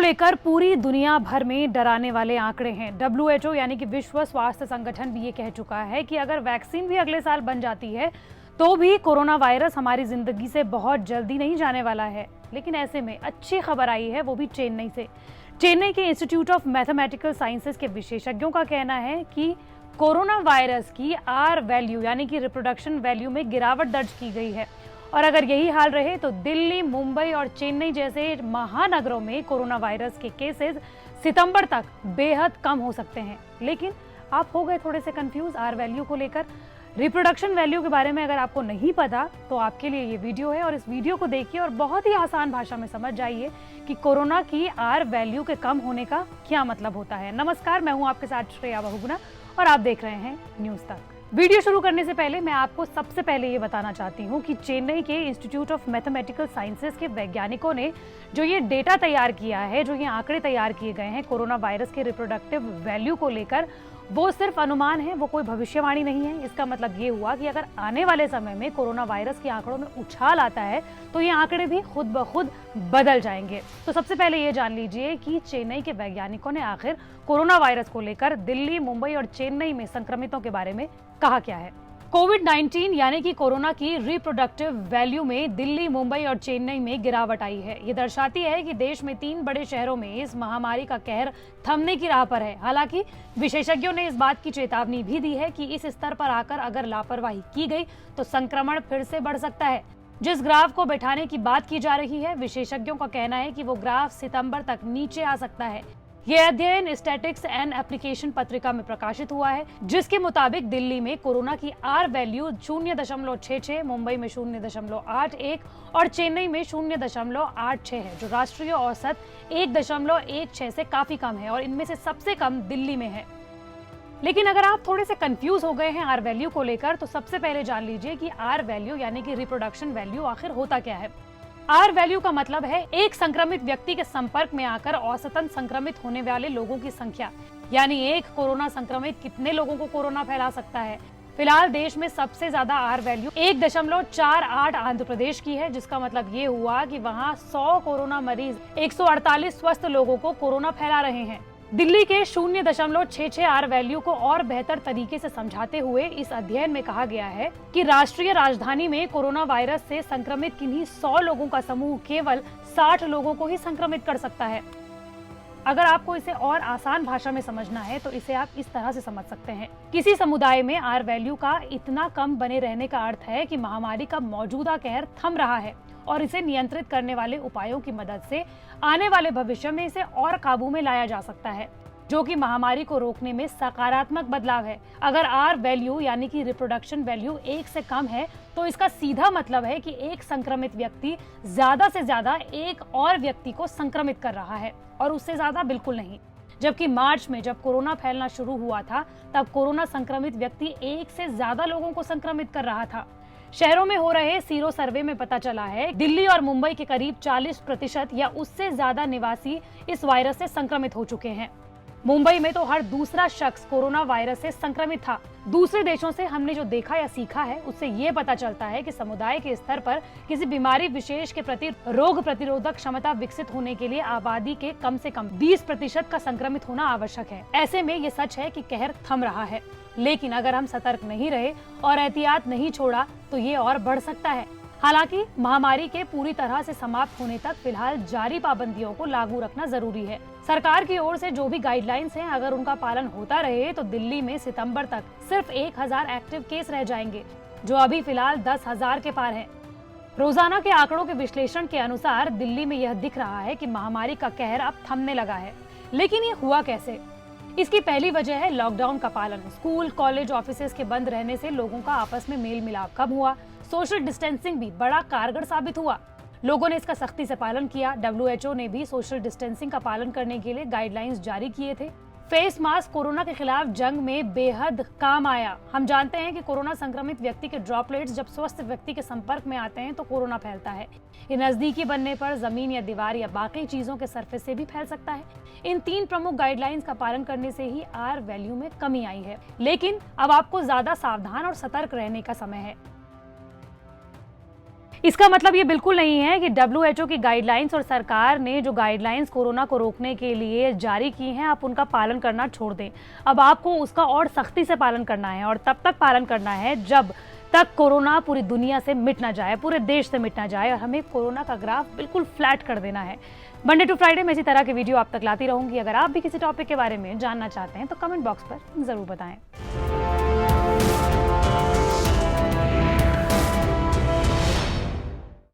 लेकर पूरी दुनिया भर में डराने वाले आंकड़े हैं। WHO यानी कि विश्व स्वास्थ्य संगठन भी ये कह चुका है कि अगर वैक्सीन भी अगले साल बन जाती है तो भी कोरोना वायरस हमारी जिंदगी से बहुत जल्दी नहीं जाने वाला है। लेकिन ऐसे में अच्छी खबर आई है, वो भी चेन्नई से। चेन्नई के इंस्टीट्यूट ऑफ मैथमेटिकल साइंसेज के विशेषज्ञों का कहना है कि कोरोना वायरस की R वैल्यू यानी कि रिप्रोडक्शन वैल्यू में गिरावट दर्ज की गई है और अगर यही हाल रहे तो दिल्ली, मुंबई और चेन्नई जैसे महानगरों में कोरोना वायरस के केसेस सितंबर तक बेहद कम हो सकते हैं। लेकिन आप हो गए थोड़े से कंफ्यूज R वैल्यू को लेकर। रिप्रोडक्शन वैल्यू के बारे में अगर आपको नहीं पता तो आपके लिए ये वीडियो है और इस वीडियो को देखिए और बहुत ही आसान भाषा में समझ जाइए कि कोरोना की R वैल्यू के कम होने का क्या मतलब होता है। नमस्कार, मैं हूं आपके साथ श्रेया बहुगुणा और आप देख रहे हैं न्यूज़ तक। वीडियो शुरू करने से पहले मैं आपको सबसे पहले ये बताना चाहती हूँ कि चेन्नई के इंस्टीट्यूट ऑफ मैथमेटिकल साइंसेज के वैज्ञानिकों ने जो ये डेटा तैयार किया है, जो ये आंकड़े तैयार किए गए हैं कोरोना वायरस के रिप्रोडक्टिव वैल्यू को लेकर, वो सिर्फ अनुमान है, वो कोई भविष्यवाणी नहीं है। इसका मतलब ये हुआ कि अगर आने वाले समय में कोरोना वायरस के आंकड़ों में उछाल आता है तो ये आंकड़े भी खुद ब खुद बदल जाएंगे। तो सबसे पहले ये जान लीजिए कि चेन्नई के वैज्ञानिकों ने आखिर कोरोना वायरस को लेकर दिल्ली, मुंबई और चेन्नई में संक्रमितों के बारे में कहा क्या है। कोविड-19 यानी कि कोरोना की रिप्रोडक्टिव वैल्यू में दिल्ली, मुंबई और चेन्नई में गिरावट आई है। ये दर्शाती है कि देश में 3 बड़े शहरों में इस महामारी का कहर थमने की राह पर है। हालांकि विशेषज्ञों ने इस बात की चेतावनी भी दी है कि इस स्तर पर आकर अगर लापरवाही की गई तो संक्रमण फिर से बढ़ सकता है। जिस ग्राफ को बैठाने की बात की जा रही है, विशेषज्ञों का कहना है कि वो ग्राफ सितंबर तक नीचे आ सकता है। यह अध्ययन स्टैटिक्स एंड एप्लीकेशन पत्रिका में प्रकाशित हुआ है, जिसके मुताबिक दिल्ली में कोरोना की R वैल्यू 0.66, मुंबई में 0.81 और चेन्नई में 0.86 है, जो राष्ट्रीय औसत 1.16 से काफी कम है और इनमें से सबसे कम दिल्ली में है। लेकिन अगर आप थोड़े से कंफ्यूज हो गए हैं R वैल्यू को लेकर, तो सबसे पहले जान लीजिए कि R वैल्यू यानी कि रिप्रोडक्शन वैल्यू आखिर होता क्या है। R वैल्यू का मतलब है एक संक्रमित व्यक्ति के संपर्क में आकर औसतन संक्रमित होने वाले लोगों की संख्या, यानी एक कोरोना संक्रमित कितने लोगों को कोरोना फैला सकता है। फिलहाल देश में सबसे ज्यादा R वैल्यू 1.48 आंध्र प्रदेश की है, जिसका मतलब ये हुआ कि वहाँ 100 कोरोना मरीज 148 स्वस्थ लोगों को कोरोना फैला रहे हैं। दिल्ली के 0.66 R वैल्यू को और बेहतर तरीके से समझाते हुए इस अध्ययन में कहा गया है कि राष्ट्रीय राजधानी में कोरोना वायरस से संक्रमित किन्हीं 100 लोगों का समूह केवल 60 लोगों को ही संक्रमित कर सकता है। अगर आपको इसे और आसान भाषा में समझना है तो इसे आप इस तरह से समझ सकते हैं। किसी समुदाय में R वैल्यू का इतना कम बने रहने का अर्थ है कि महामारी का मौजूदा कहर थम रहा है और इसे नियंत्रित करने वाले उपायों की मदद से आने वाले भविष्य में इसे और काबू में लाया जा सकता है, जो कि महामारी को रोकने में सकारात्मक बदलाव है। अगर R वैल्यू यानी कि रिप्रोडक्शन वैल्यू 1 से कम है तो इसका सीधा मतलब है कि एक संक्रमित व्यक्ति ज्यादा से ज्यादा एक और व्यक्ति को संक्रमित कर रहा है और उससे ज्यादा बिल्कुल नहीं। जबकि मार्च में जब कोरोना फैलना शुरू हुआ था तब कोरोना संक्रमित व्यक्ति 1 से ज्यादा लोगों को संक्रमित कर रहा था। शहरों में हो रहे सीरो सर्वे में पता चला है दिल्ली और मुंबई के करीब 40% या उससे ज्यादा निवासी इस वायरस से संक्रमित हो चुके हैं। मुंबई में तो हर दूसरा शख्स कोरोना वायरस से संक्रमित था। दूसरे देशों से हमने जो देखा या सीखा है उससे ये पता चलता है कि समुदाय के स्तर पर किसी बीमारी विशेष के प्रति रोग प्रतिरोधक क्षमता विकसित होने के लिए आबादी के कम से कम 20% का संक्रमित होना आवश्यक है। ऐसे में ये सच है कि कहर थम रहा है, लेकिन अगर हम सतर्क नहीं रहे और एहतियात नहीं छोड़ा तो ये और बढ़ सकता है। हालांकि महामारी के पूरी तरह से समाप्त होने तक फिलहाल जारी पाबंदियों को लागू रखना जरूरी है। सरकार की ओर से जो भी गाइडलाइंस हैं, अगर उनका पालन होता रहे तो दिल्ली में सितंबर तक सिर्फ 1000 एक्टिव केस रह जाएंगे, जो अभी फिलहाल 10,000 के पार हैं। रोजाना के आंकड़ों के विश्लेषण के अनुसार दिल्ली में यह दिख रहा है कि महामारी का कहर अब थमने लगा है। लेकिन ये हुआ कैसे? इसकी पहली वजह है लॉकडाउन का पालन। स्कूल, कॉलेज, ऑफिसेज के बंद रहने से लोगों का आपस में मेल मिलाप कम हुआ। सोशल डिस्टेंसिंग भी बड़ा कारगर साबित हुआ। लोगों ने इसका सख्ती से पालन किया। WHO ने भी सोशल डिस्टेंसिंग का पालन करने के लिए गाइडलाइंस जारी किए थे। फेस मास्क कोरोना के खिलाफ जंग में बेहद काम आया। हम जानते हैं कि कोरोना संक्रमित व्यक्ति के ड्रॉपलेट्स जब स्वस्थ व्यक्ति के संपर्क में आते हैं तो कोरोना फैलता है। ये नजदीकी बनने पर जमीन या दीवार या बाकी चीजों के सरफेस से भी फैल सकता है। इन 3 प्रमुख गाइडलाइंस का पालन करने से ही R वैल्यू में कमी आई है। लेकिन अब आपको ज्यादा सावधान और सतर्क रहने का समय है। इसका मतलब ये बिल्कुल नहीं है कि डब्ल्यूएचओ की गाइडलाइंस और सरकार ने जो गाइडलाइंस कोरोना को रोकने के लिए जारी की हैं, आप उनका पालन करना छोड़ दें। अब आपको उसका और सख्ती से पालन करना है, और तब तक पालन करना है जब तक कोरोना पूरी दुनिया से मिट ना जाए, पूरे देश से मिट ना जाए, और हमें कोरोना का ग्राफ बिल्कुल फ्लैट कर देना है। मंडे टू फ्राइडे में इसी तरह के वीडियो आप तक लाती रहूंगी। अगर आप भी किसी टॉपिक के बारे में जानना चाहते हैं तो कमेंट बॉक्स पर जरूर बताएं।